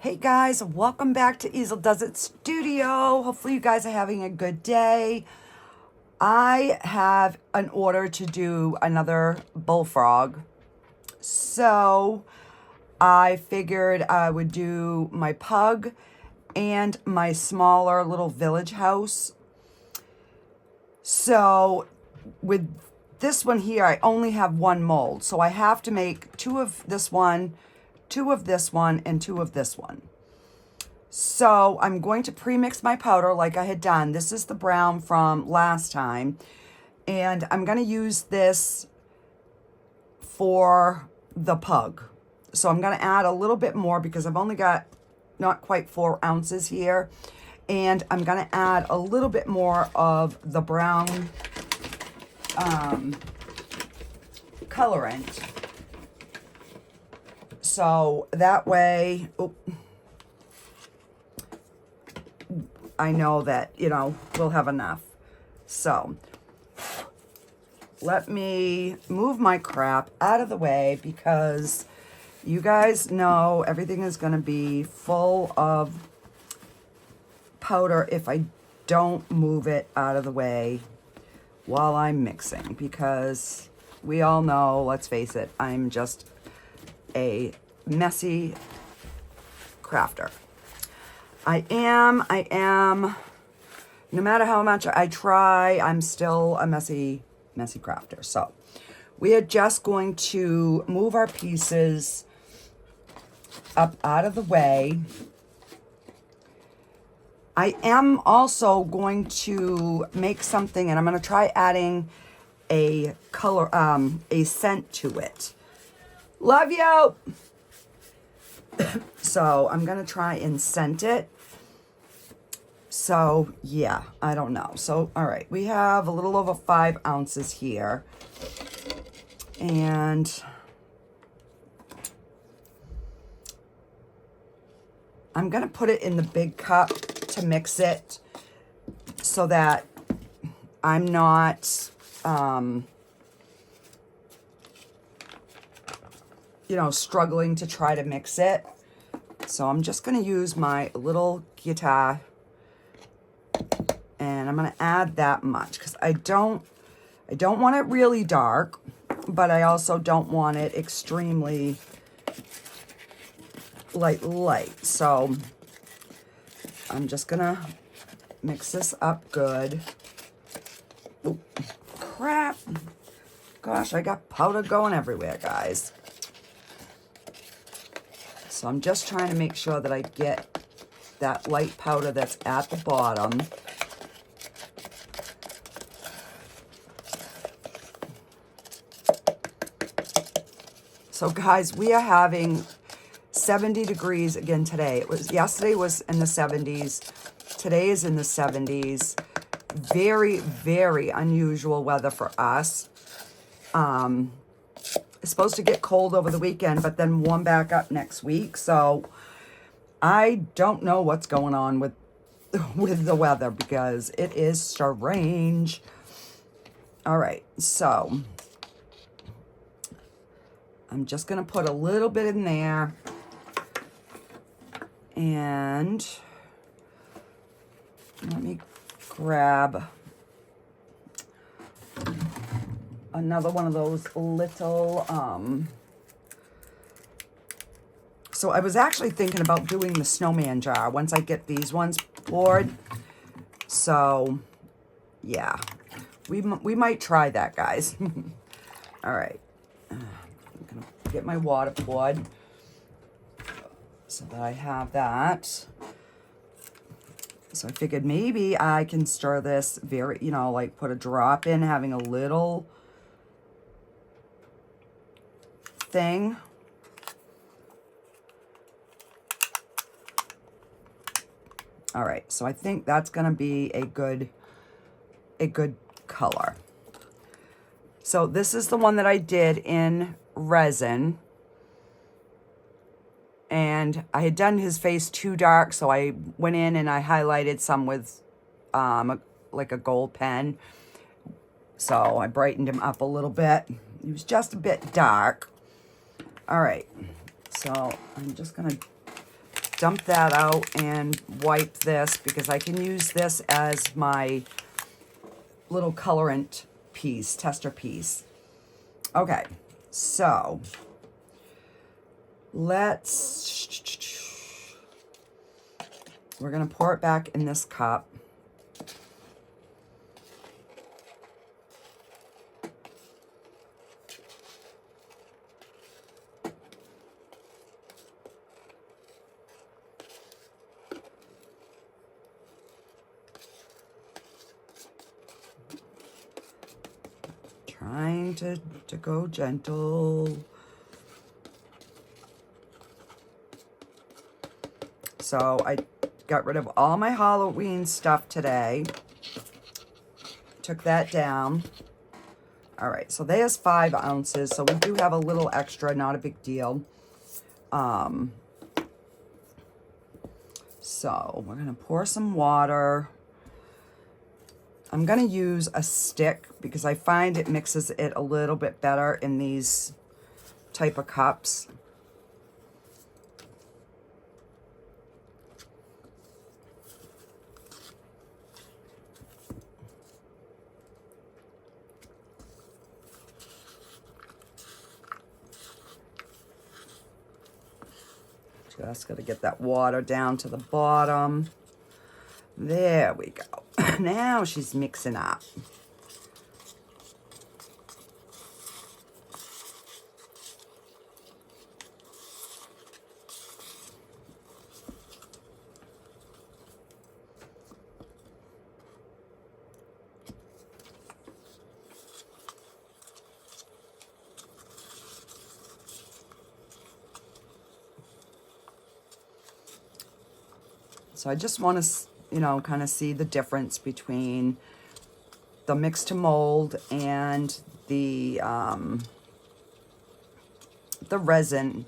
Hey guys, welcome back to Easel Does It Studio. Hopefully you guys are having a good day. I have an order to do another bullfrog. So I figured I would do my pug and my smaller little village house. So with this one here, I only have one mold. So I have to make two of this one, two of this one, and two of this one. So I'm going to pre-mix my powder like I had done. This is the brown from last time. And I'm going to use this for the pug. So I'm going to add a little bit more because I've only got not quite 4 ounces here. And I'm going to add a little bit more of the brown colorant. So that way, I know that, we'll have enough. So let me move my crap out of the way because you guys know everything is going to be full of powder if I don't move it out of the way while I'm mixing, because we all know, let's face it, I'm just a messy crafter. I am, no matter how much I try, I'm still a messy crafter. So we are just going to move our pieces up out of the way. I am also going to make something, and I'm going to try adding a color, a scent to it. Love you! So I'm going to try and scent it. So yeah, I don't know. So, all right, we have a little over 5 ounces here. And I'm going to put it in the big cup to mix it so that I'm not, struggling to try to mix it. So I'm just going to use my little guitar and I'm going to add that much because I don't want it really dark, but I also don't want it extremely light. So I'm just going to mix this up good. Oh, crap. Gosh, I got powder going everywhere, guys. So I'm just trying to make sure that I get that light powder that's at the bottom. So guys, we are having 70 degrees again today. Yesterday was in the 70s. Today is in the 70s. Very, very unusual weather for us. It's supposed to get cold over the weekend, but then warm back up next week. So I don't know what's going on with the weather because it is strange. All right, so I'm just going to put a little bit in there. And let me grab another one of those little, so I was actually thinking about doing the Snowman jar once I get these ones poured. So yeah, we might try that, guys. All right. I'm going to get my water poured so that I have that. So I figured maybe I can stir this very, like put a drop in, having a little thing. All right, so I think that's going to be a good color. So this is the one that I did in resin. And I had done his face too dark, so I went in and I highlighted some with like a gold pen. So I brightened him up a little bit. He was just a bit dark. All right, so I'm just going to dump that out and wipe this because I can use this as my little colorant piece, tester piece. Okay, so we're gonna pour it back in this cup. Trying to go gentle. So I got rid of all my Halloween stuff today. Took that down. All right, so there's 5 ounces. So we do have a little extra, not a big deal. So we're gonna pour some water. I'm gonna use a stick because I find it mixes it a little bit better in these type of cups. Just gotta get that water down to the bottom. There we go. Now she's mixing up. So I just want to, you know, kind of see the difference between the mix to mold and the resin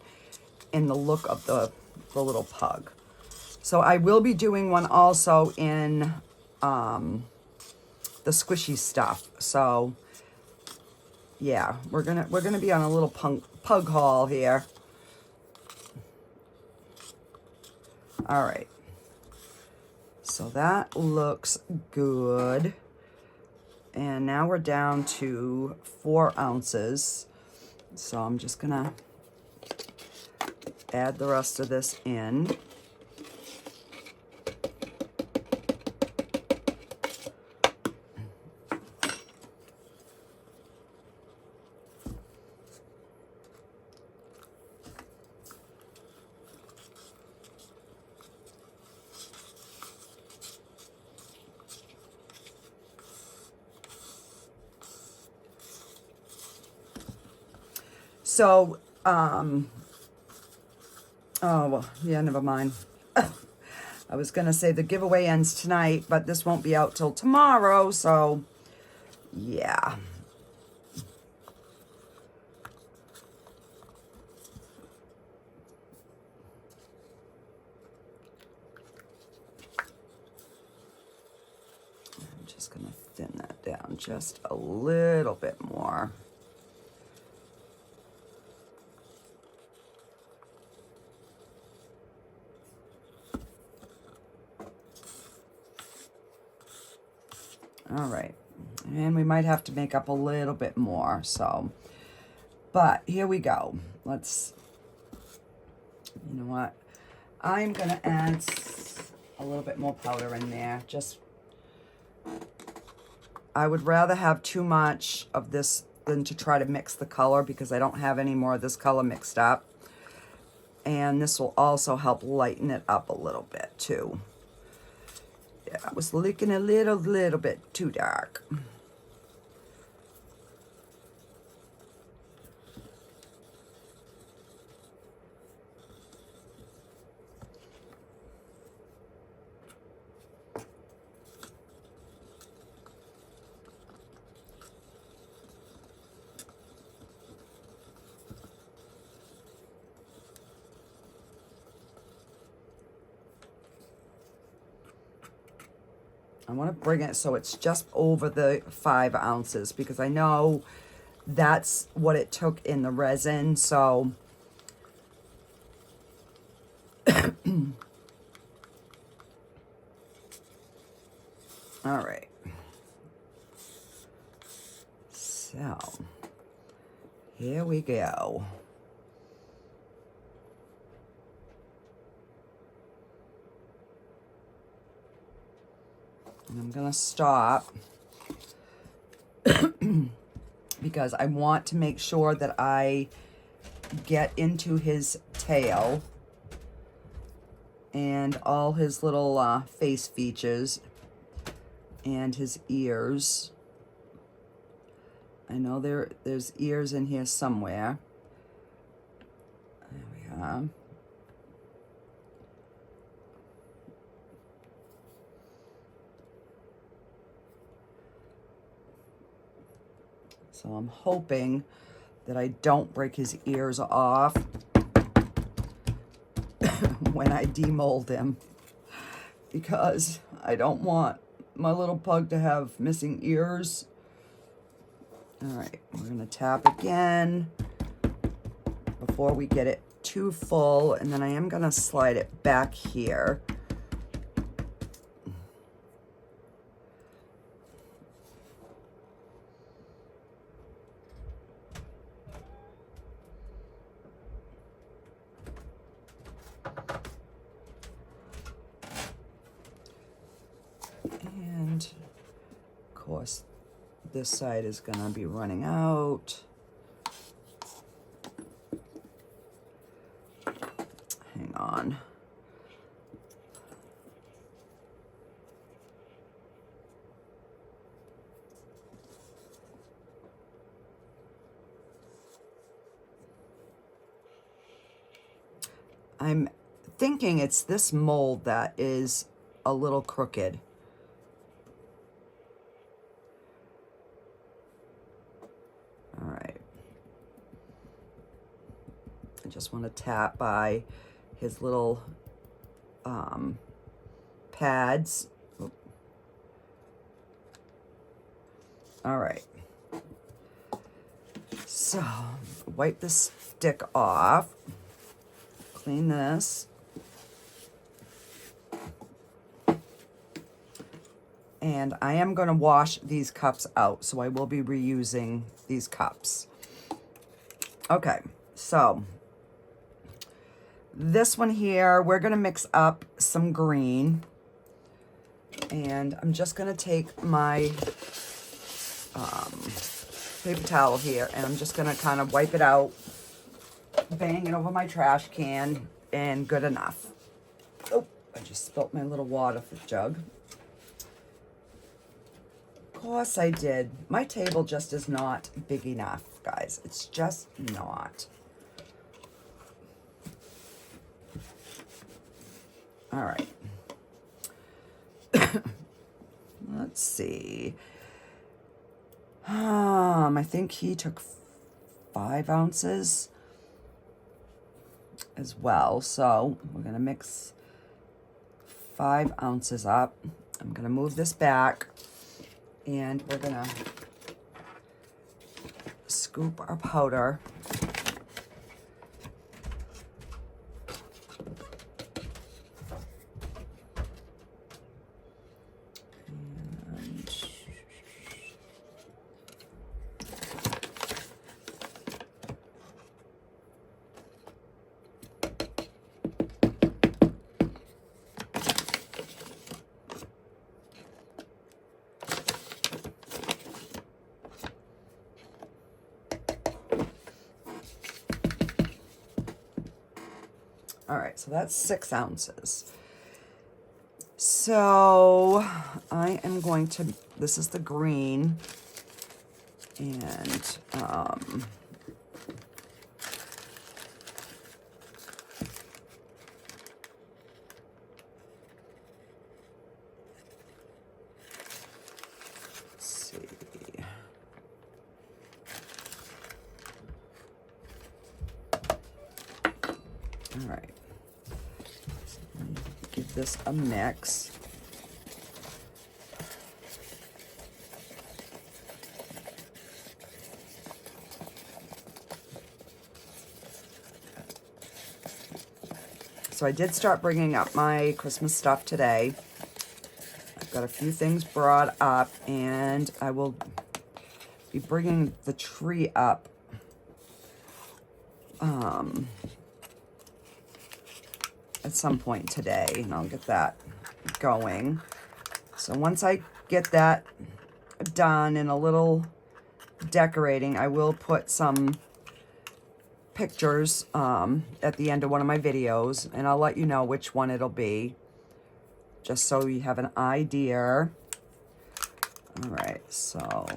in the look of the little pug. So I will be doing one also in the squishy stuff. So yeah, we're gonna be on a little pug haul here. All right. So that looks good. And now we're down to 4 ounces. So I'm just gonna add the rest of this in. So, oh, well, yeah, never mind. I was going to say the giveaway ends tonight, but this won't be out till tomorrow, so, yeah. I'm just going to thin that down just a little bit more. All right, and we might have to make up a little bit more, so, but here we go. Let's, you know what, I'm gonna add a little bit more powder in there. Just, I would rather have too much of this than to try to mix the color because I don't have any more of this color mixed up. And this will also help lighten it up a little bit too. Yeah, I was looking a little bit too dark. I want to bring it so it's just over the 5 ounces because I know that's what it took in the resin. So All right. So, here we go. And I'm going to stop because I want to make sure that I get into his tail and all his little face features and his ears. I know there's ears in here somewhere. There we are. So I'm hoping that I don't break his ears off when I demold him, because I don't want my little pug to have missing ears. All right, we're gonna tap again before we get it too full, and then I am gonna slide it back here. And of course, this side is gonna be running out. Hang on. I'm thinking it's this mold that is a little crooked. All right. I just want to tap by his little pads. All right. So, wipe the stick off. Clean this. And I am going to wash these cups out, so I will be reusing these cups. Okay, so this one here, we're going to mix up some green. And I'm just going to take my paper towel here, and I'm just going to kind of wipe it out, bang it over my trash can, and good enough. Oh, I just spilt my little water jug. Of course I did. My table just is not big enough, guys. It's just not. All right. Let's see. I think he took 5 ounces as well. So we're going to mix 5 ounces up. I'm going to move this back, and we're going to scoop our powder. All right, so that's 6 ounces. So I am going to, this is the green, and let's see. All right. Give this a mix. So I did start bringing up my Christmas stuff today. got a few things brought up, and I will be bringing the tree up at some point today, and I'll get that going. So once I get that done and a little decorating, I will put some pictures at the end of one of my videos, and I'll let you know which one it'll be, just so you have an idea. All right, so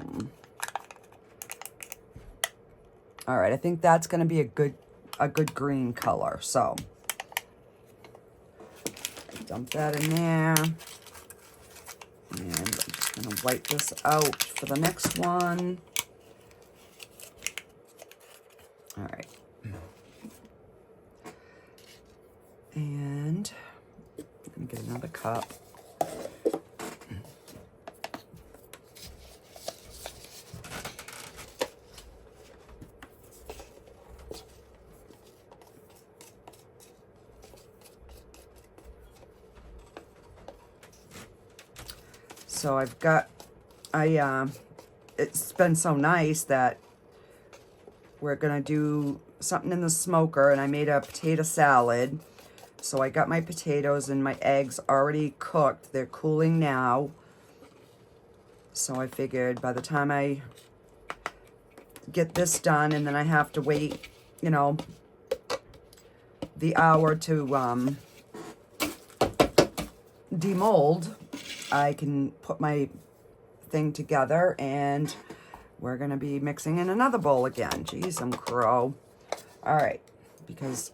all right, I think that's going to be a good green color. So dump that in there, and I'm just going to wipe this out for the next one. All right, and I'm going to get another cup. So I've got, it's been so nice that we're gonna do something in the smoker, and I made a potato salad. So I got my potatoes and my eggs already cooked. They're cooling now. So I figured by the time I get this done, and then I have to wait, you know, the hour to demold, I can put my thing together, and we're going to be mixing in another bowl again. Jeez, I'm crow. All right, because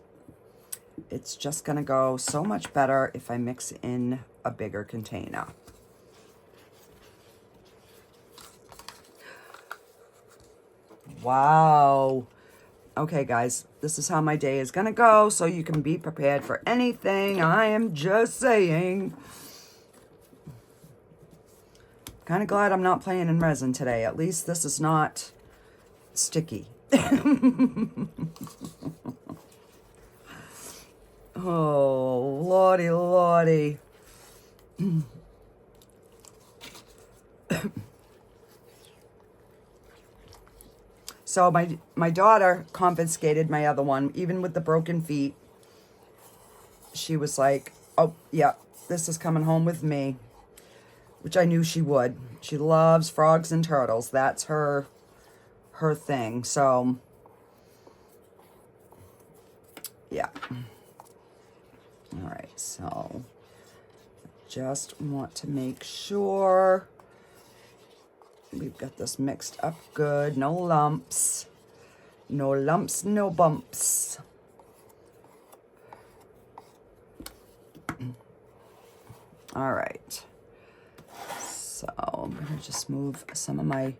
it's just going to go so much better if I mix in a bigger container. Wow. Okay, guys, this is how my day is going to go, so you can be prepared for anything. I am just saying. Kind of glad I'm not playing in resin today. At least this is not sticky. Oh, lordy, lordy. So my daughter confiscated my other one, even with the broken feet. She was like, oh, yeah, this is coming home with me. Which I knew she would. She loves frogs and turtles. That's her thing. So, yeah. All right, so just want to make sure we've got this mixed up good. No lumps. No lumps, no bumps. All right. So I'm going to just move some of my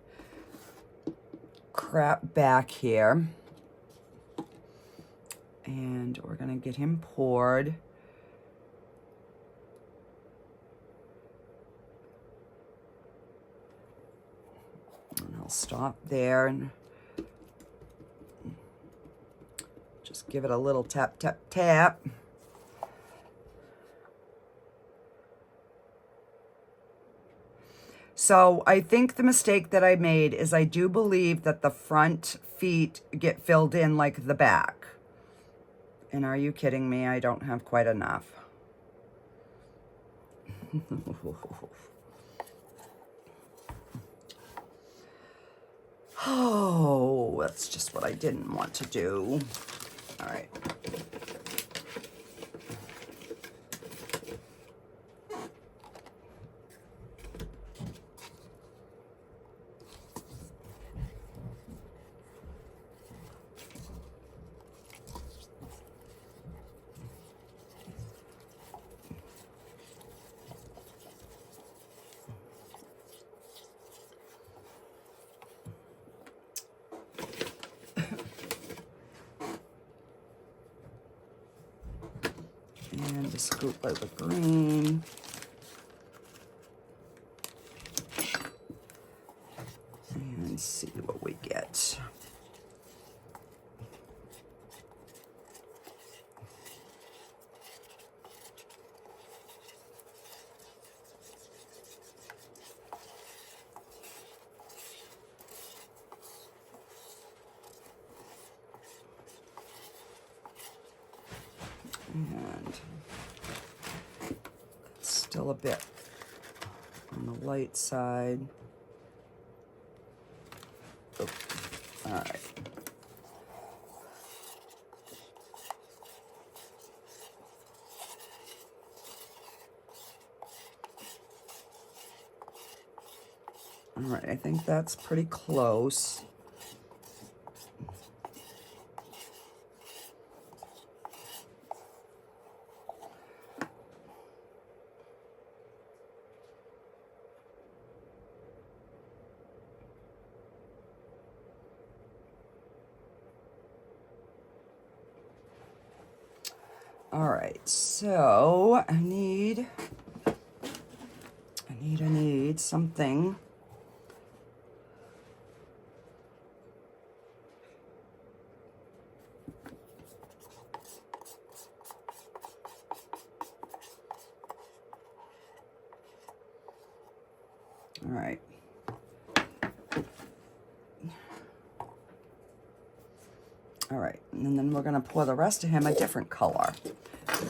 crap back here. And we're going to get him poured. And I'll stop there and just give it a little tap, tap, tap. So I think the mistake that I made is I do believe that the front feet get filled in like the back. And are you kidding me? I don't have quite enough. Oh, that's just what I didn't want to do. All right. And a scoop of the green. And see what we get. Still a bit on the light side. Oh, all right. All right, I think that's pretty close. All right, so I need something. All right. All right, and then we're gonna pour the rest of him a different color.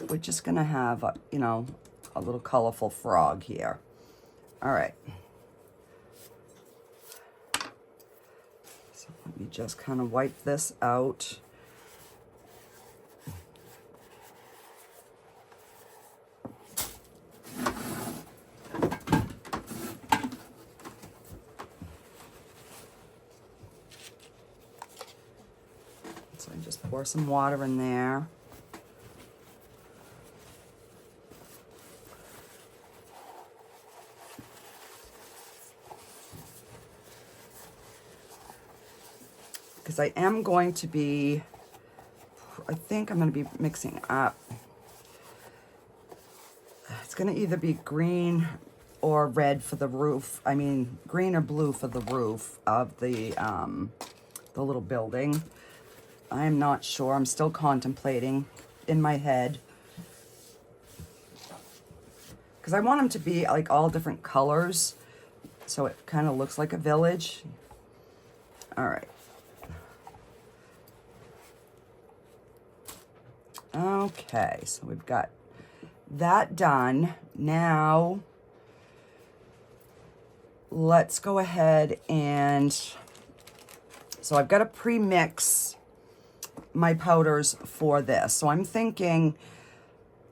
We're just gonna have, you know, a little colorful frog here. All right. So let me just kind of wipe this out. So I just pour some water in there. Because I am going to be, I think I'm going to be mixing up. It's going to either be green or red for the roof. I mean, green or blue for the roof of the little building. I am not sure. I'm still contemplating in my head. Because I want them to be like all different colors, so it kind of looks like a village. All right. Okay, so we've got that done. Now, let's go ahead and, so I've got to pre-mix my powders for this. So I'm thinking,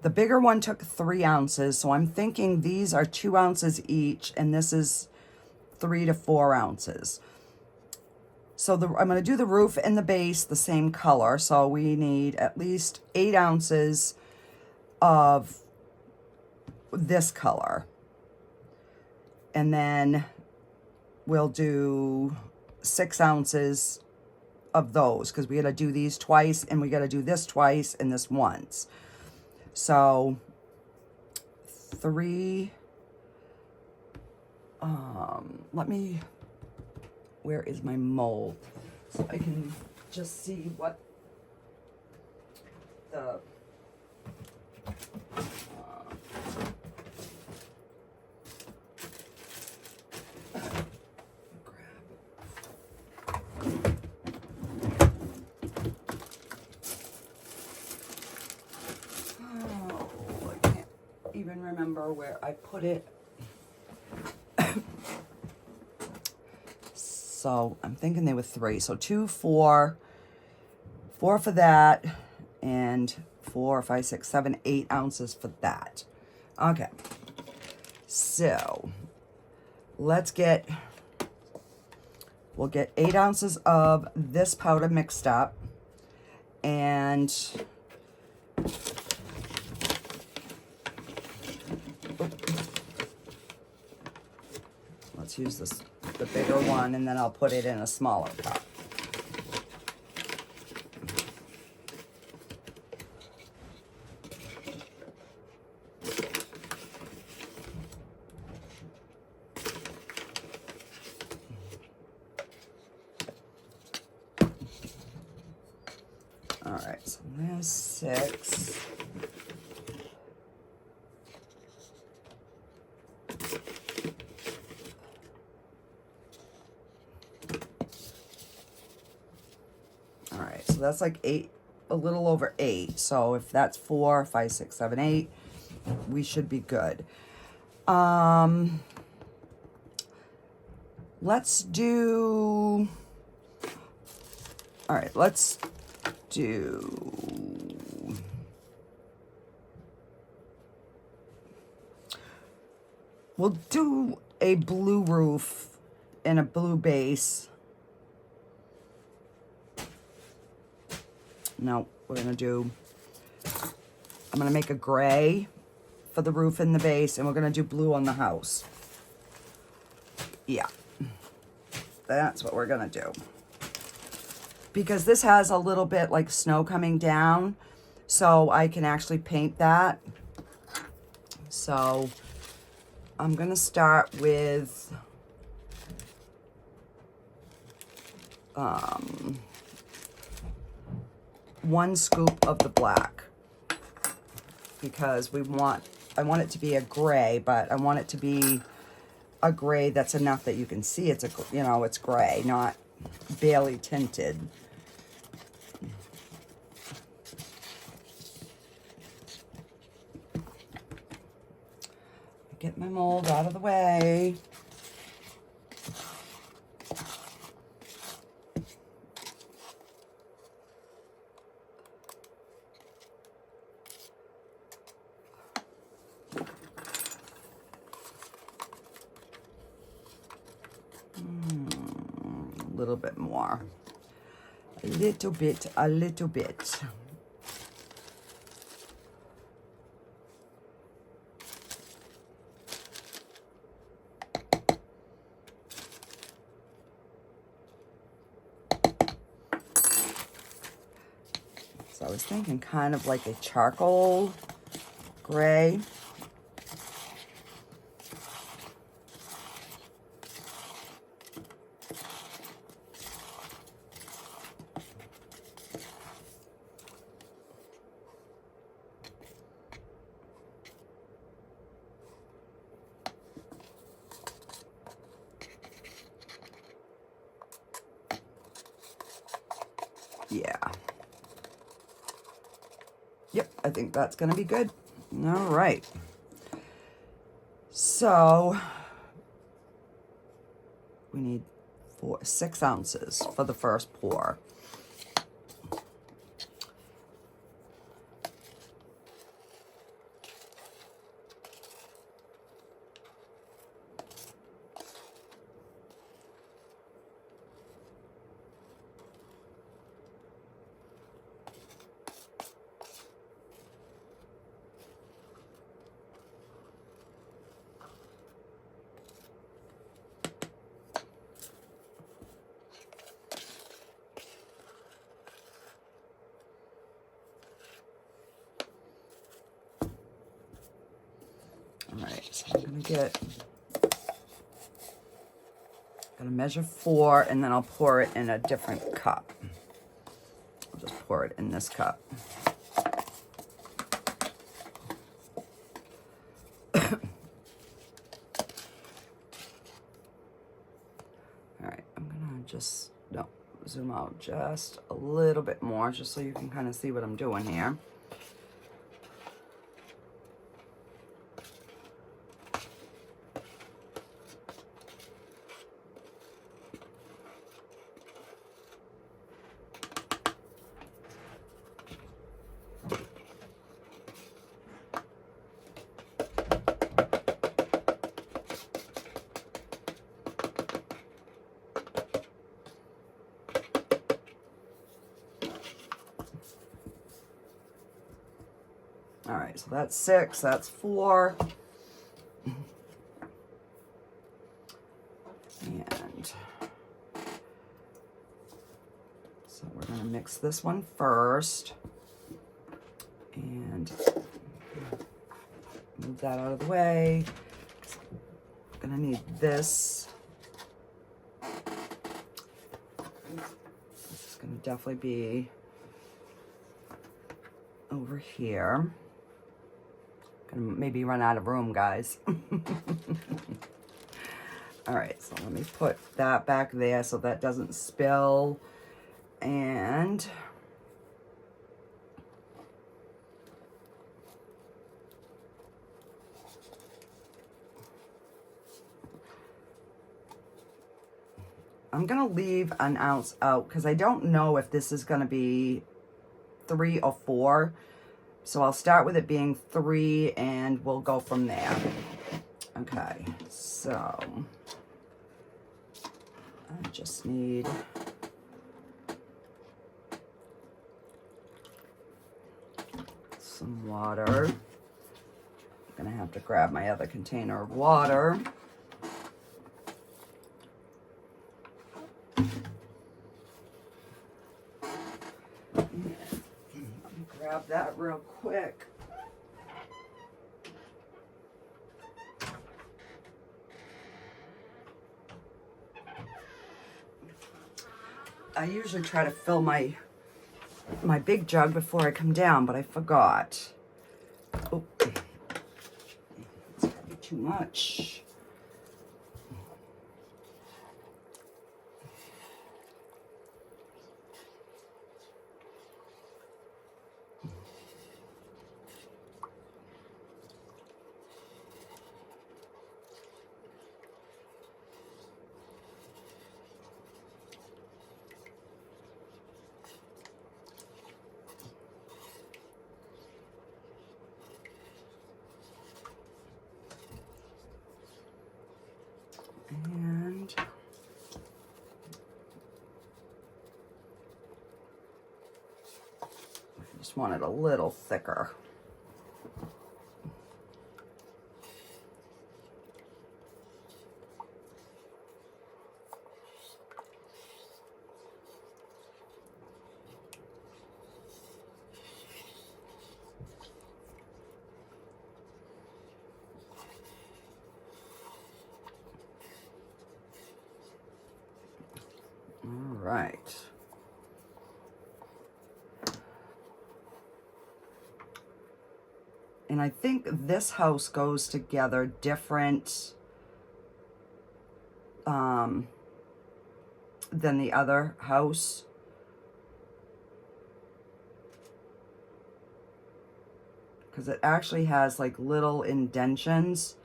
the bigger one took 3 ounces, so I'm thinking these are 2 ounces each, and this is 3 to 4 ounces. So I'm going to do the roof and the base the same color. So we need at least 8 ounces of this color. And then we'll do 6 ounces of those, because we got to do these twice, and we got to do this twice and this once. So 3, where is my mold? So I can just see what the, I can't even remember where I put it. So I'm thinking they were 3. So 2, 4 for that, and 4, 5, 6, 7, 8 ounces for that. Okay. So we'll get 8 ounces of this powder mixed up, and let's use the bigger one, and then I'll put it in a smaller cup. All right, so there's 6. So that's like 8, a little over 8. So if that's 4, 5, 6, 7, 8, we should be good. Let's do, all right, let's do, we'll do a blue roof and a blue base. No, we're gonna do, I'm gonna make a gray for the roof and the base, and we're gonna do blue on the house. Yeah, that's what we're gonna do. Because this has a little bit like snow coming down, so I can actually paint that. So I'm gonna start with one scoop of the black, because I want it to be a gray, but I want it to be a gray that's enough that you can see it's it's gray, not barely tinted. Get my mold out of the way. A little bit more. A little bit, a little bit. So I was thinking kind of like a charcoal gray. Yeah. Yep, I think that's gonna be good. All right. So we need 6 ounces for the first pour. All right, so I'm gonna measure 4, and then I'll pour it in a different cup. I'll just pour it in this cup. All right, I'm gonna just zoom out just a little bit more, just so you can kind of see what I'm doing here. All right, so that's 6, that's 4. And so we're gonna mix this one first and move that out of the way. I'm gonna need this. This is gonna definitely be over here. Gonna maybe run out of room, guys. All right, so let me put that back there so that doesn't spill. And I'm gonna leave an ounce out because I don't know if this is gonna be 3 or 4. So I'll start with it being 3 and we'll go from there. Okay, so I just need some water. I'm gonna have to grab my other container of water. Let me grab that real quick. I usually try to fill my big jug before I come down, but I forgot. Oh, it's gonna be too much. And I just want it a little thicker. All right. And I think this house goes together different than the other house. Because it actually has like little indentions.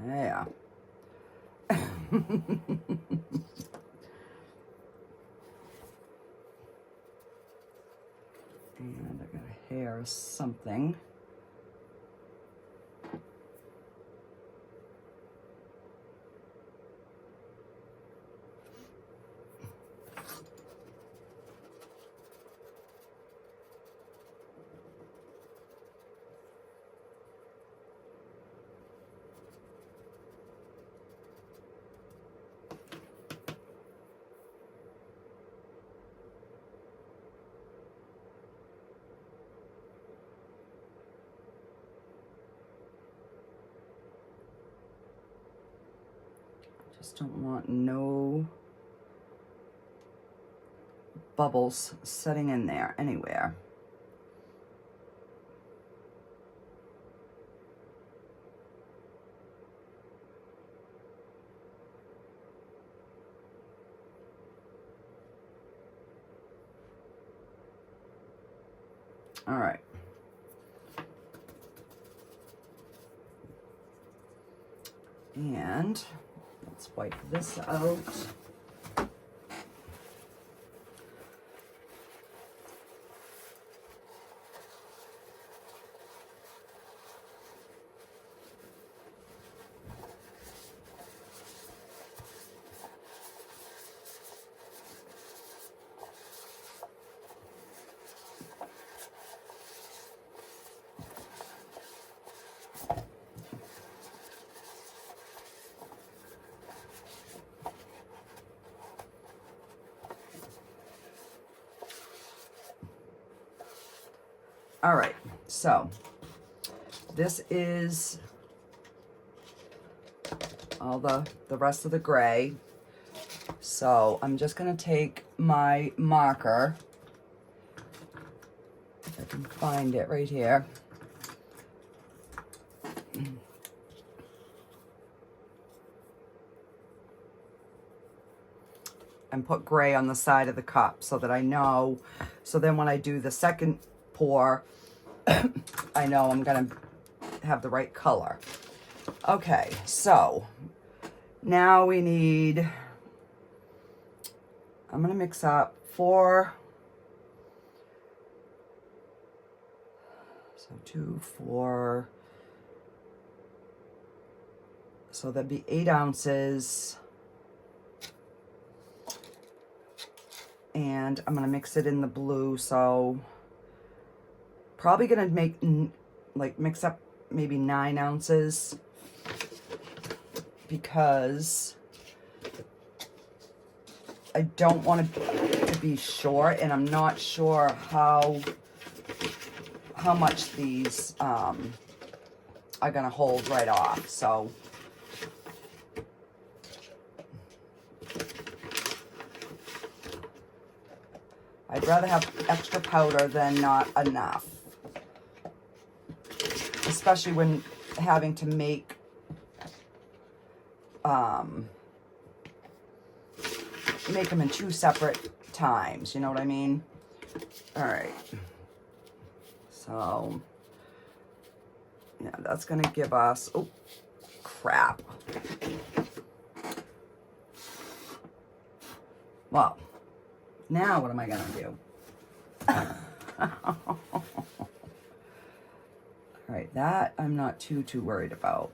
Yeah. And I got a hair of something. Just don't want no bubbles setting in there anywhere. All right. And let's wipe this out. All right, so this is all the rest of the gray. So I'm just going to take my marker, if I can find it right here. And put gray on the side of the cup so that I know, so then when I do the second pour, I know I'm gonna have the right color. Okay, so now we need, I'm gonna mix up 4, so 2, 4, so that'd be 8 ounces. And I'm gonna mix it in the blue, so probably gonna make, like, mix up maybe 9 ounces, because I don't want it to be short, and I'm not sure how much these are gonna hold right off. So I'd rather have extra powder than not enough, especially when having to make make them in 2 separate times, you know what I mean? All right, so yeah, that's gonna give us, oh crap, well, now what am I gonna do? All right, that I'm not too worried about.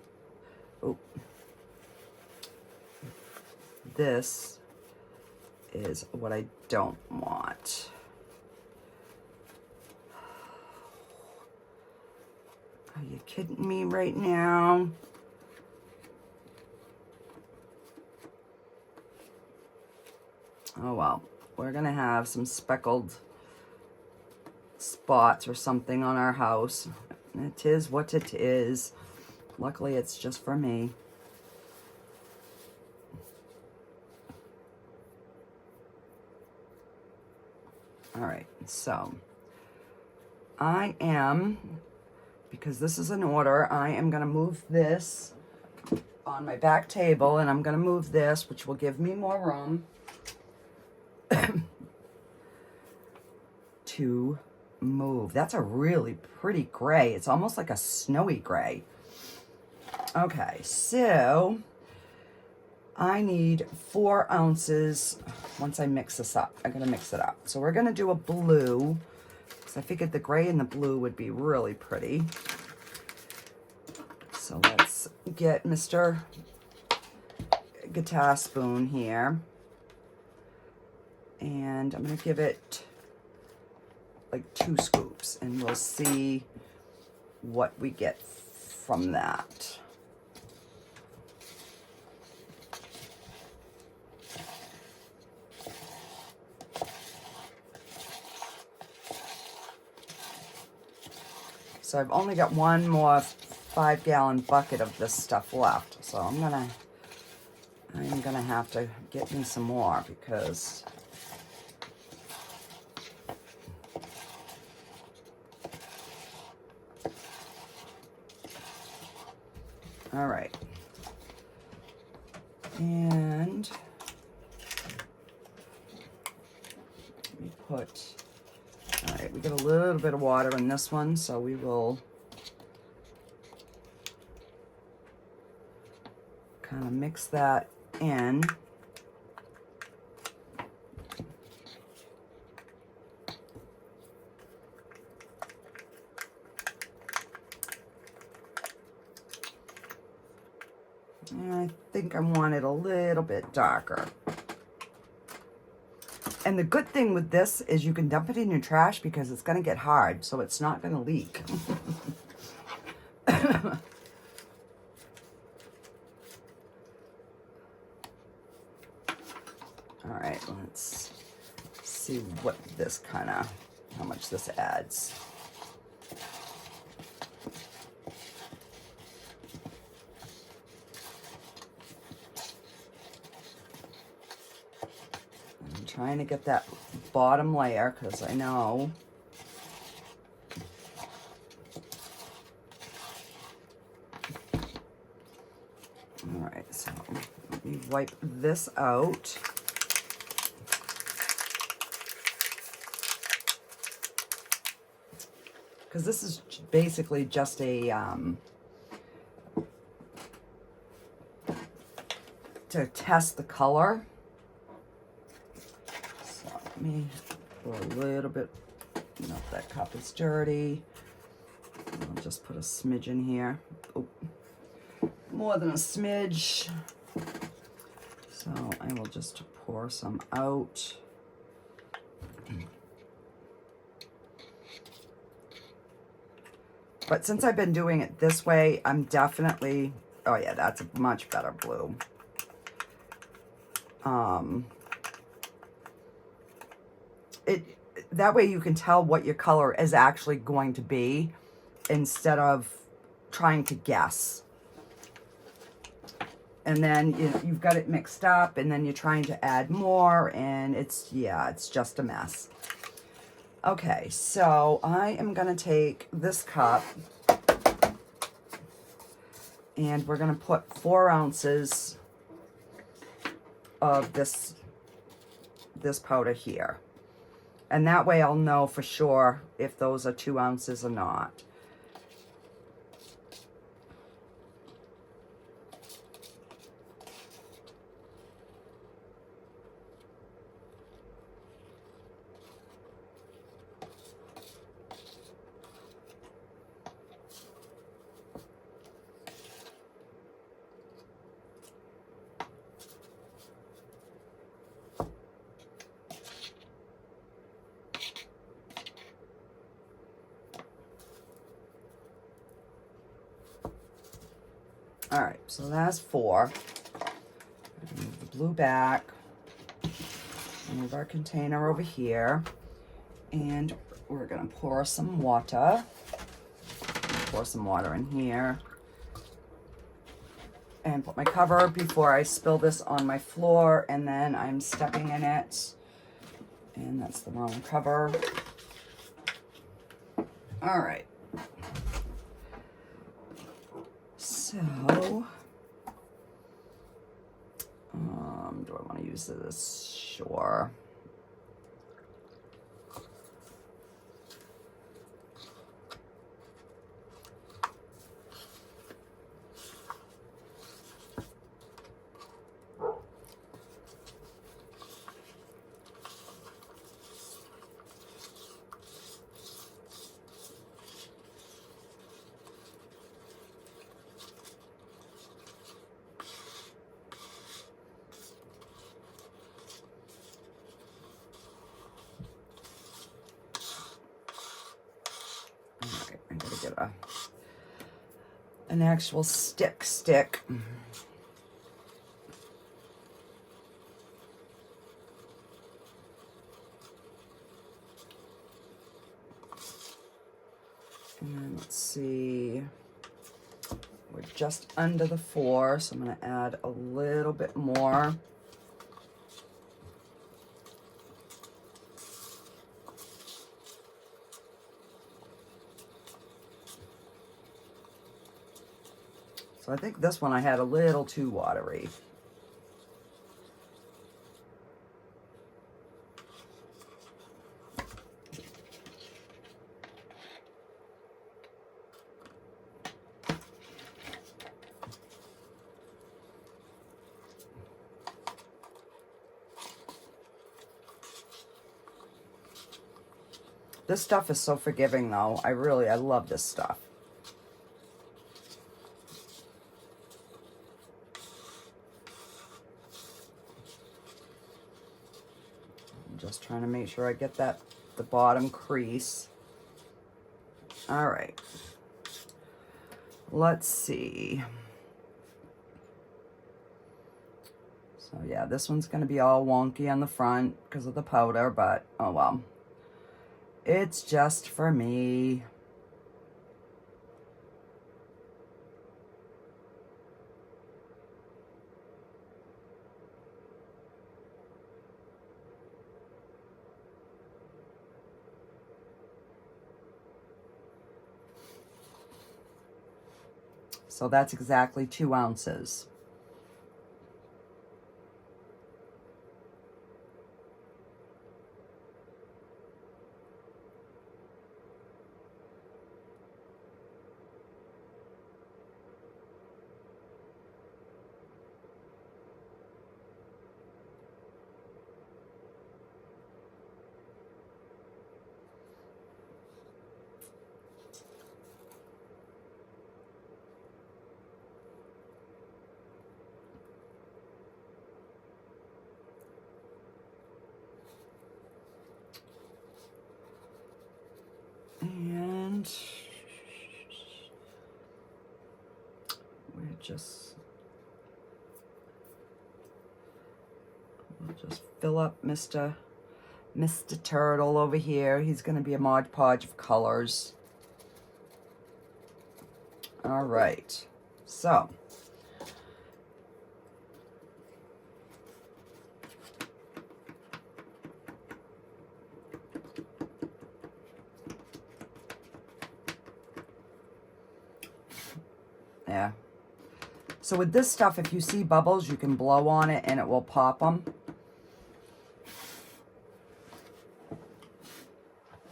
Oh, this is what I don't want. Are you kidding me right now? Oh well, we're gonna have some speckled spots or something on our house. It is what it is. Luckily, it's just for me. All right, so I am, because this is an order, I am gonna move this on my back table, and I'm gonna move this, which will give me more room to move. That's a really pretty gray. It's almost like a snowy gray. Okay, so I need 4 ounces. Once I mix this up, I'm gonna mix it up. So we're gonna do a blue, because I figured the gray and the blue would be really pretty. So let's get Mr. Guitar Spoon here. And I'm gonna give it like 2 scoops, and we'll see what we get from that. So I've only got one more 5-gallon bucket of this stuff left. So I'm gonna have to get me some more, because all right. And let me put, all right, we got a little bit of water in this one, so we will kind of mix that in. And I think I want it a little bit darker. And the good thing with this is you can dump it in your trash, because it's going to get hard, so it's not going to leak. All right, let's see what this how much this adds. trying to get that bottom layer because I know all right, so let me wipe this out. Because this is basically just a to test the color. So let me pour a little bit, that cup is dirty. I'll just put a smidge in here. Oh, more than a smidge. So I will just pour some out. But since I've been doing it this way, I'm definitely, oh yeah, that's a much better blue. That way you can tell what your color is actually going to be instead of trying to guess. And then you've got it mixed up and then you're trying to add more and it's just a mess. Okay, so I am gonna take this cup and we're gonna put 4 ounces of this powder here. And that way I'll know for sure if those are 2 ounces or not. All right, so that's 4. Move the blue back. Move our container over here. And we're gonna pour some water. Pour some water in here. And put my cover before I spill this on my floor, and then I'm stepping in it. And that's the wrong cover. All right. So, do I want to use this? Sure. I'm gonna get an actual stick. And then let's see, we're just under the 4, so I'm gonna add a little bit more. So I think this one I had a little too watery. This stuff is so forgiving though. I love this stuff. Just trying to make sure I get the bottom crease. All right. Let's see. So yeah, this one's going to be all wonky on the front because of the powder, but oh well. It's just for me. So that's exactly 2 ounces. And we'll just fill up Mr. Turtle over here. He's going to be a Mod Podge of colors. All right, so yeah. So with this stuff, if you see bubbles, you can blow on it and it will pop them.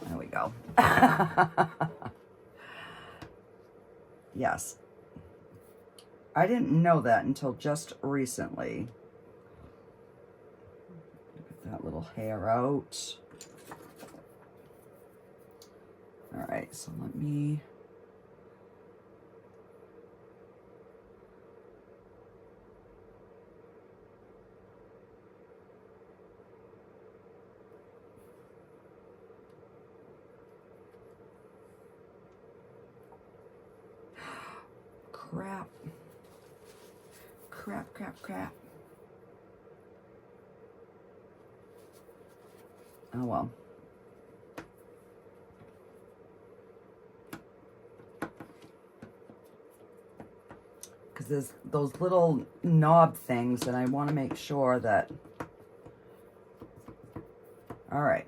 There we go. Yes. I didn't know that until just recently. Get that little hair out. All right, so let me... Crap. Crap, crap, crap. Oh well. Because there's those little knob things and I want to make sure that... All right.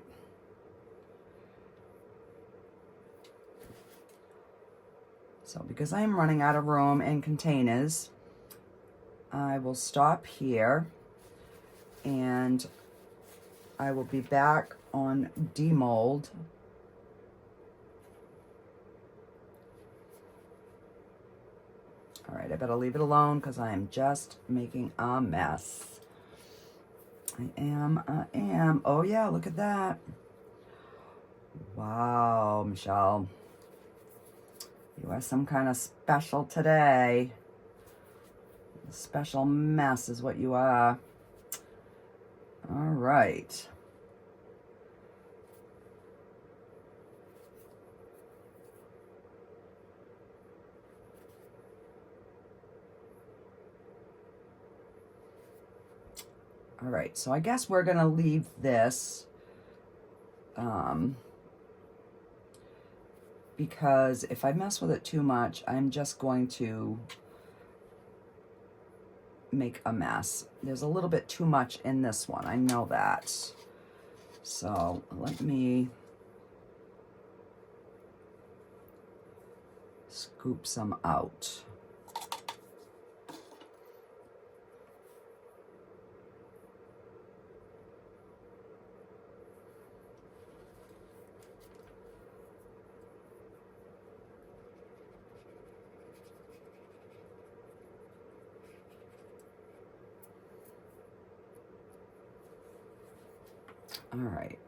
So because I'm running out of room and containers, I will stop here and I will be back on demold. All right, I better leave it alone because I am just making a mess. I am. Oh yeah, look at that. Wow, Michelle. You are some kind of special today. A special mess is what you are. All right. All right, so I guess we're gonna leave this because if I mess with it too much, I'm just going to make a mess. There's a little bit too much in this one, I know that. So let me scoop some out. All right.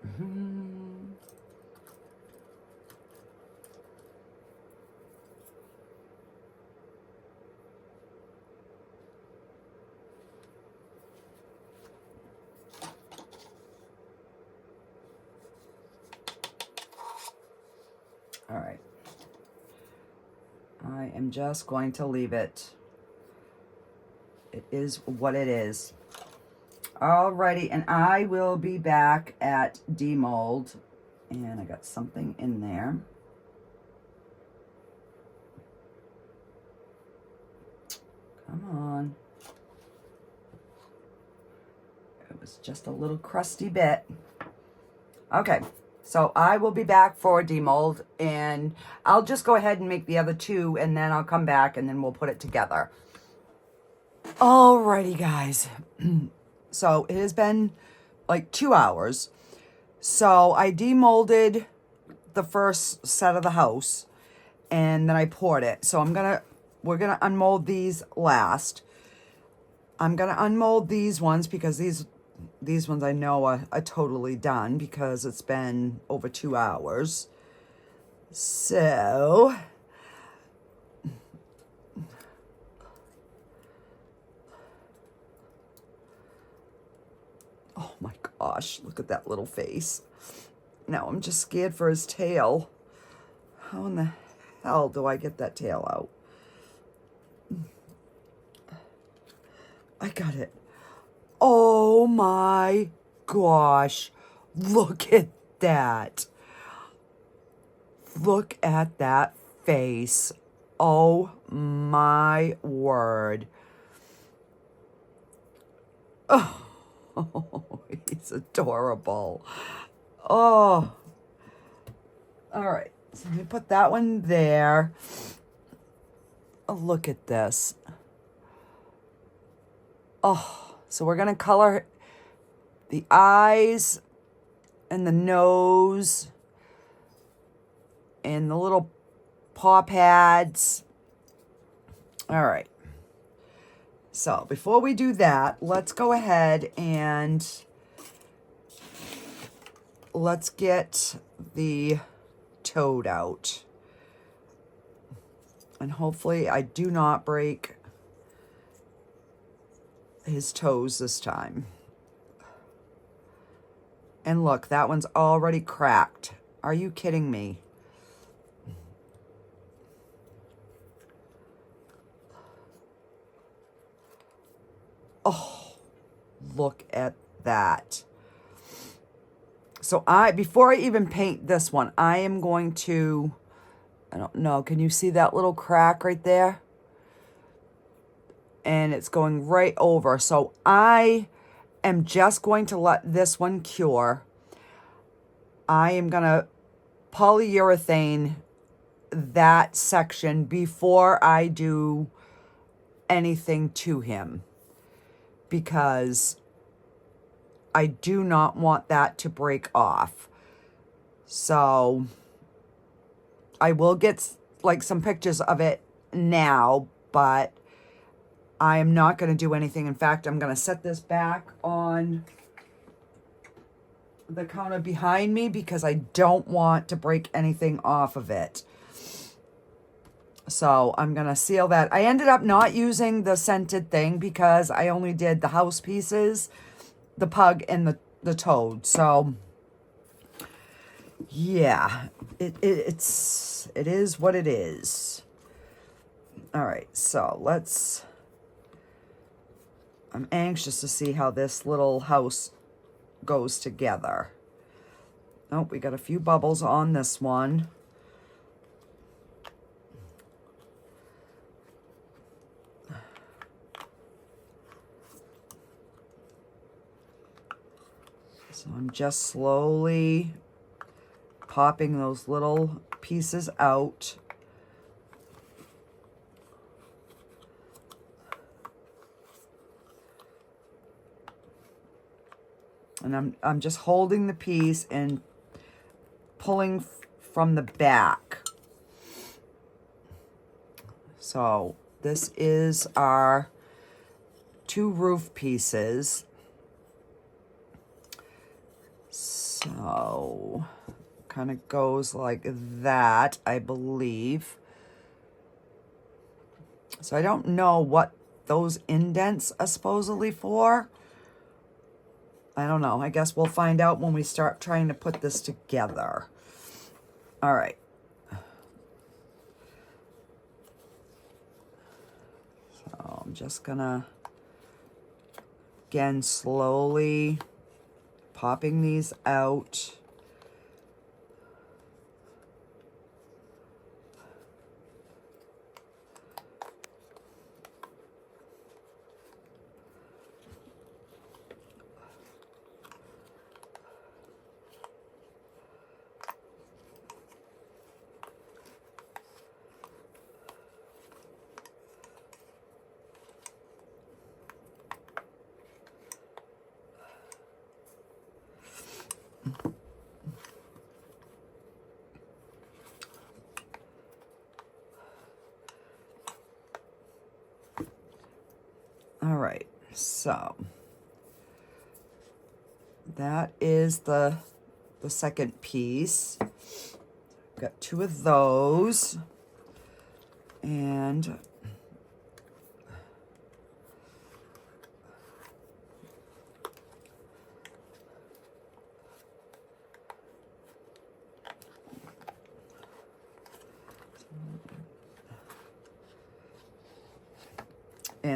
All right. I am just going to leave it. It is what it is. Alrighty, and I will be back at demold. And I got something in there. Come on. It was just a little crusty bit. Okay, So I will be back for demold, and I'll just go ahead and make the other two, and then I'll come back and then we'll put it together. Alrighty, guys. So it has been like 2 hours. So I demolded the first set of the house, and then I poured it. So we're gonna unmold these last. I'm gonna unmold these ones because these ones I know are totally done because it's been over 2 hours. So oh my gosh, look at that little face. Now I'm just scared for his tail. How in the hell do I get that tail out? I got it. Oh my gosh. Look at that. Look at that face. Oh my word. Oh, he's adorable. Oh. All right. So let me put that one there. Oh, look at this. Oh, so we're going to color the eyes and the nose and the little paw pads. All right. So before we do that, let's go ahead and let's get the toad out. And hopefully I do not break his toes this time. And look, that one's already cracked. Are you kidding me? Oh, look at that. So before I even paint this one, I am going to, I don't know, can you see that little crack right there? And it's going right over. So I am just going to let this one cure. I am going to polyurethane that section before I do anything to him, because I do not want that to break off. So I will get like some pictures of it now, but I am not going to do anything. In fact, I'm going to set this back on the counter behind me because I don't want to break anything off of it. So I'm going to seal that. I ended up not using the scented thing because I only did the house pieces, the pug, and the toad. So yeah, it is what it is. All right, so I'm anxious to see how this little house goes together. Oh, we got a few bubbles on this one. So I'm just slowly popping those little pieces out. And I'm just holding the piece and pulling from the back. So this is our 2 roof pieces. So kind of goes like that, I believe. So I don't know what those indents are supposedly for. I don't know. I guess we'll find out when we start trying to put this together. All right. So I'm just gonna, again, slowly popping these out. All right, so that is the second piece. Got 2 of those, and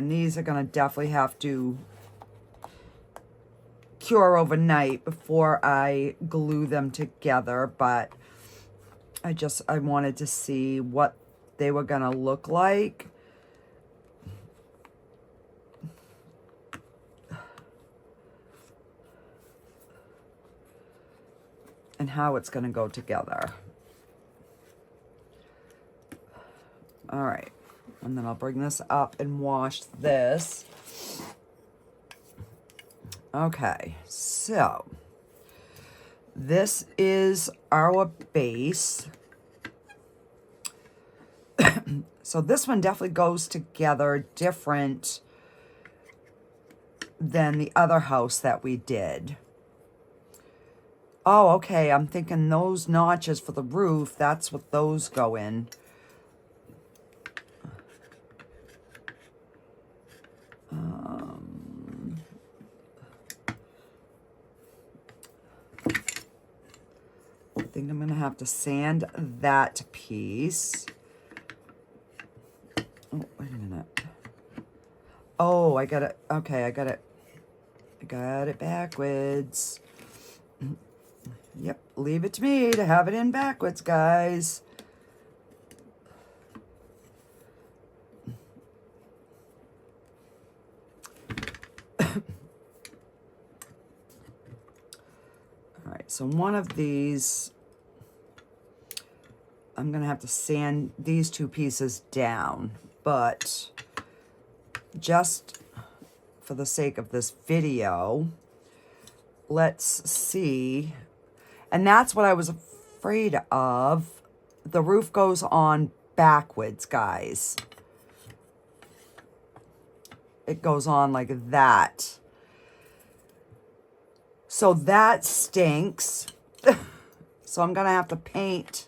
these are gonna definitely have to cure overnight before I glue them together, but I wanted to see what they were gonna look like. And how it's gonna go together. All right, and then I'll bring this up and wash this. Okay, so this is our base. So this one definitely goes together different than the other house that we did. Oh, okay, I'm thinking those notches for the roof, that's what those go in. I think I'm gonna have to sand that piece. Oh, wait a minute. Oh, I got it. Okay, I got it backwards. Yep, leave it to me to have it in backwards, guys. All right, so one of these, I'm gonna have to sand these 2 pieces down, but just for the sake of this video, let's see. And that's what I was afraid of. The roof goes on backwards, guys. It goes on like that. So that stinks. So I'm gonna have to paint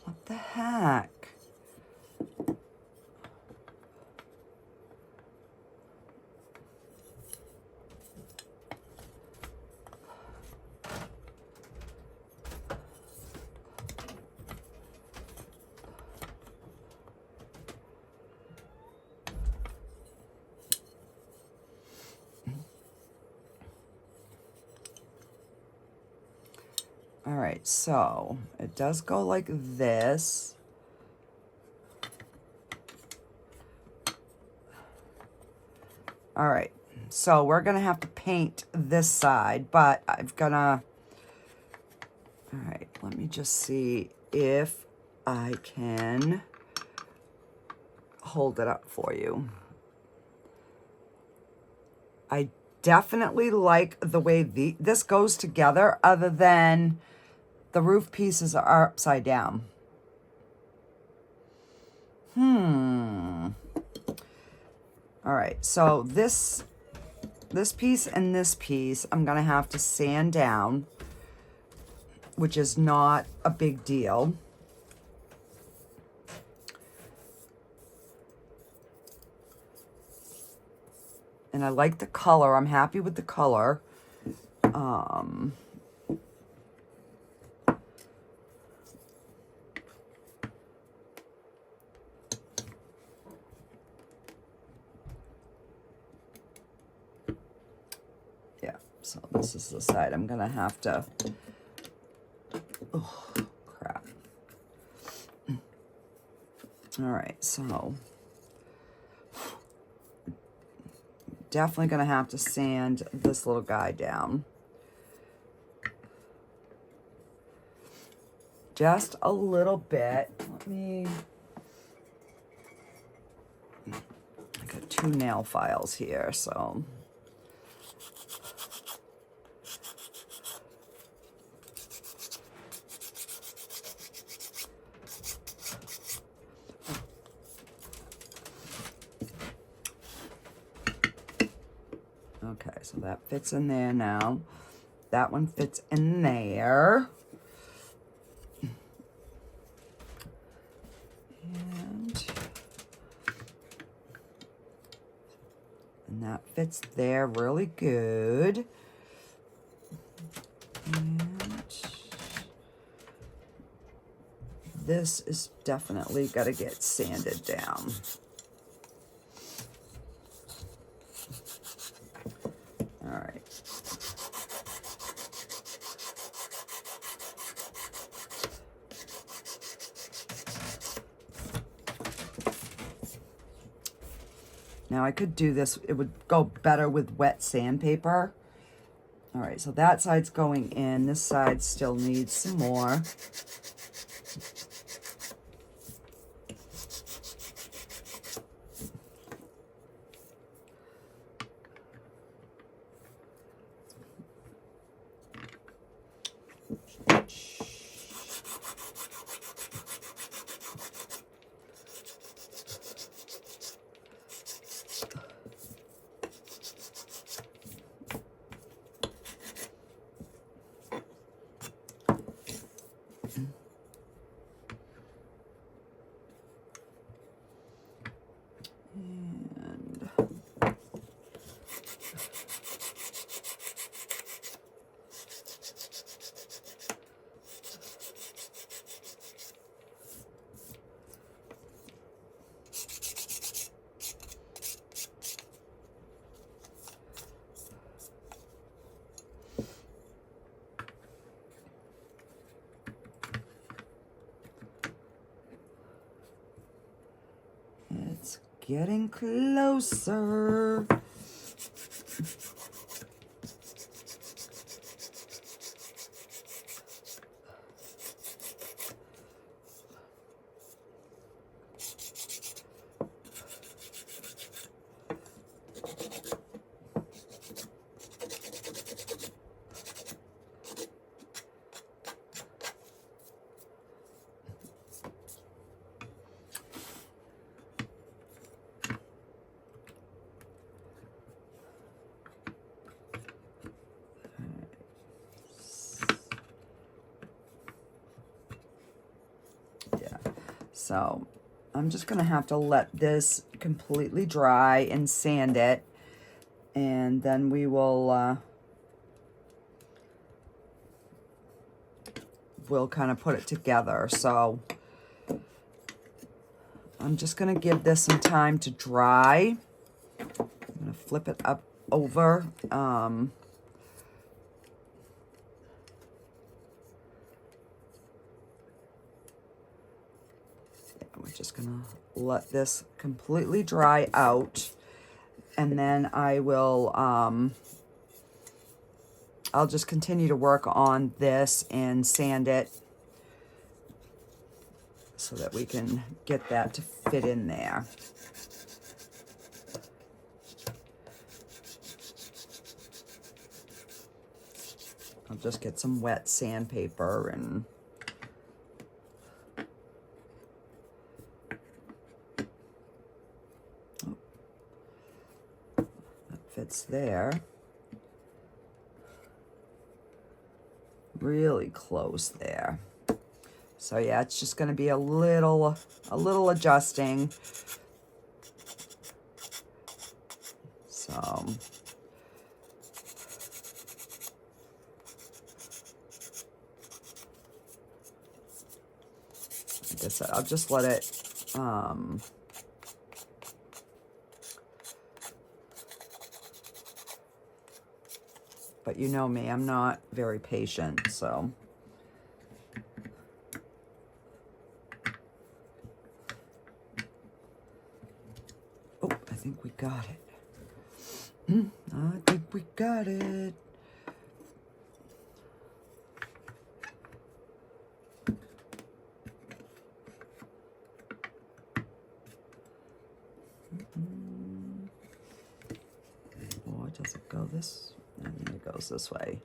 what the heck? All right, so it does go like this. All right, so we're gonna have to paint this side, but I've gonna, all right, let me just see if I can hold it up for you. I definitely like the way this goes together, other than the roof pieces are upside down. All right, so this piece and this piece, I'm gonna have to sand down, which is not a big deal. And I like the color. I'm happy with the color. Yeah, so this is the side I'm gonna have to, oh, crap. All right, so definitely gonna have to sand this little guy down. Just a little bit. Let me, I got 2 nail files here, so So that fits in there now. That one fits in there. And that fits there really good. And this is definitely got to get sanded down. All right. Now I could do this, it would go better with wet sandpaper. All right, so that side's going in. This side still needs some more. It's getting closer. So I'm just gonna have to let this completely dry and sand it, and then we will we'll kind of put it together. So I'm just gonna give this some time to dry. I'm gonna flip it up over. We're just gonna let this completely dry out, and then I will I'll just continue to work on this and sand it so that we can get that to fit in there. I'll just get some wet sandpaper and fits there. Really close there. So yeah, it's just going to be a little adjusting. So like I said, I'll just let it but you know me, I'm not very patient, so. Oh, I think we got it. I think we got it. Or does it go this? And it goes this way.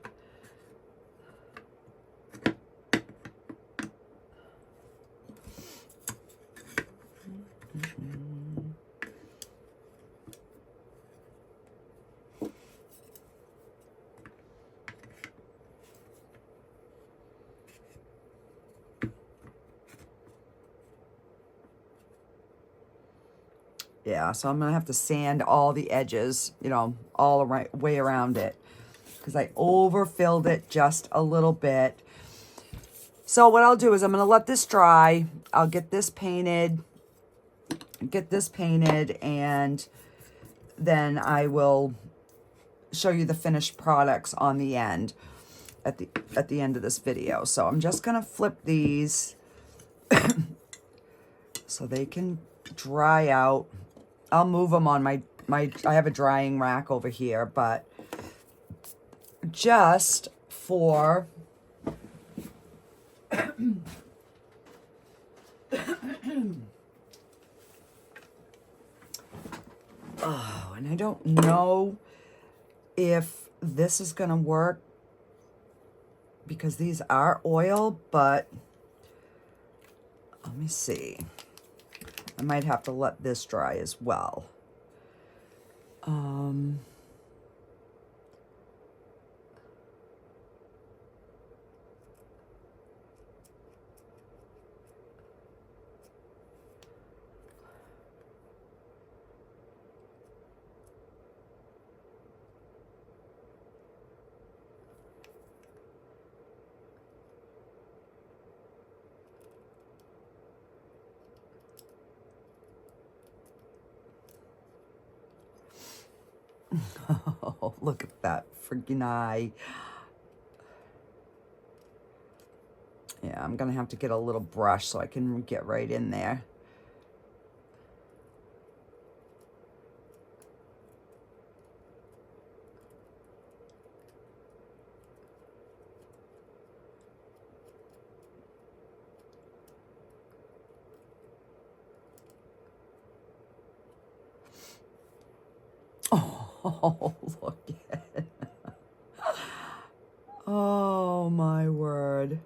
Yeah, so I'm gonna have to sand all the edges, you know, all the way around it, because I overfilled it just a little bit. So what I'll do is I'm gonna let this dry. I'll get this painted, and then I will show you the finished products on the end, at the end of this video. So I'm just gonna flip these so they can dry out. I'll move them on my I have a drying rack over here, but just for oh, and I don't know if this is gonna work because these are oil, but let me see. I might have to let this dry as well. Oh, look at that freaking eye. Yeah, I'm gonna have to get a little brush so I can get right in there. Oh, look at it. Oh, my word.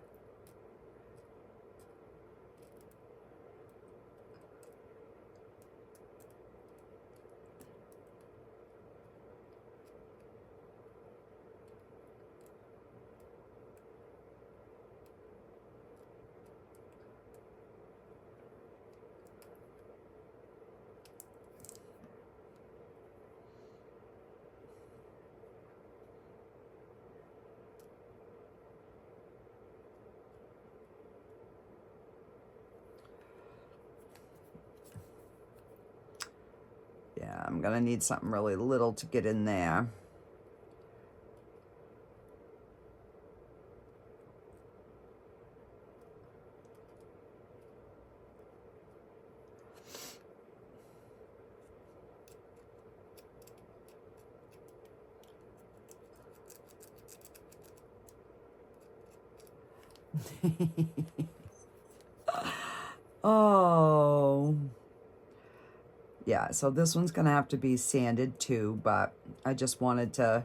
Yeah, I'm gonna need something really little to get in there. Oh. Yeah, so this one's gonna have to be sanded too, but I just wanted to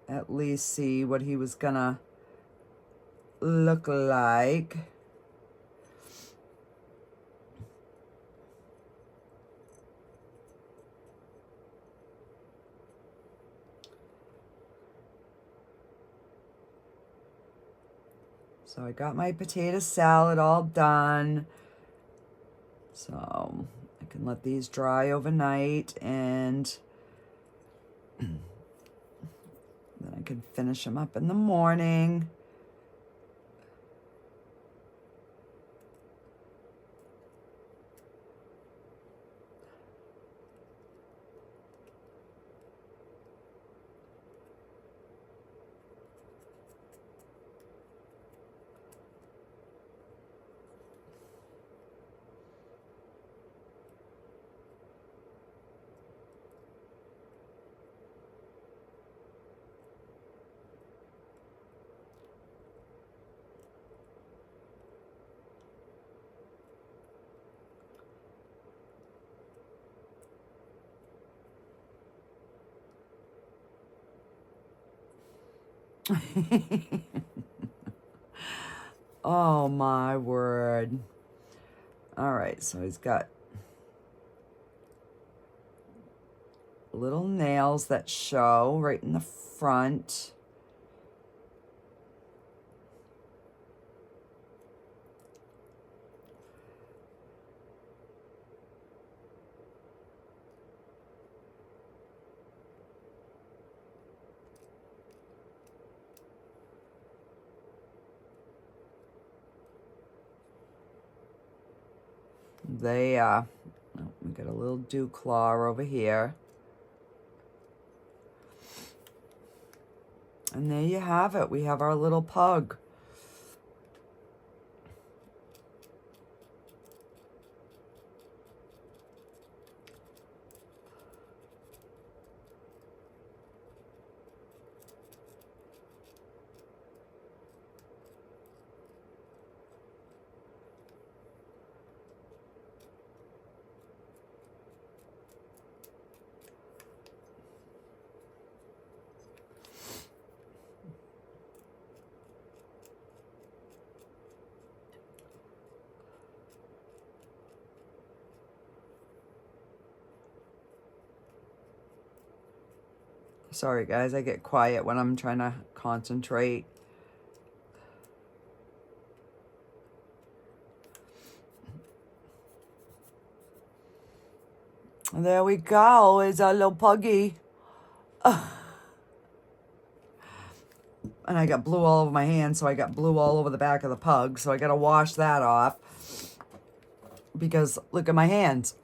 at least see what he was gonna look like. So I got my potato salad all done. So I can let these dry overnight, and then I can finish them up in the morning. Oh my word. All right, so he's got little nails that show right in the front. They, we got a little dew claw over here. And there you have it. We have our little pug. Sorry guys, I get quiet when I'm trying to concentrate. There we go, is our little puggy. And I got blue all over my hands, so I got blue all over the back of the pug, so I gotta wash that off. Because look at my hands.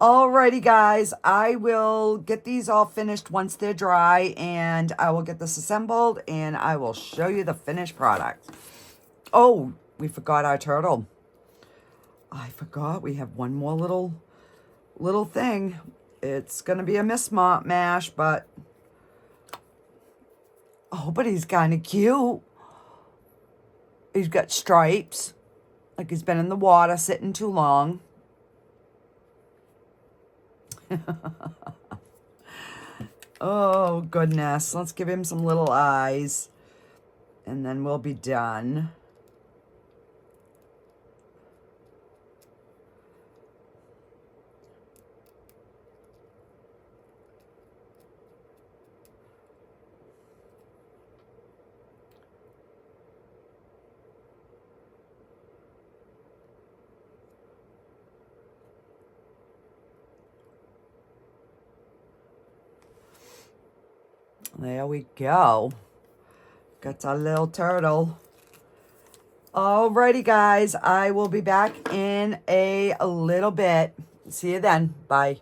Alrighty guys, I will get these all finished once they're dry, and I will get this assembled and I will show you the finished product. Oh, we forgot our turtle. I forgot we have one more little thing. It's gonna be a mismatch, but oh, but he's kind of cute. He's got stripes, like he's been in the water sitting too long. Oh, goodness. Let's give him some little eyes, and then we'll be done. There we go. Got our little turtle. Alrighty, guys. I will be back in a little bit. See you then. Bye.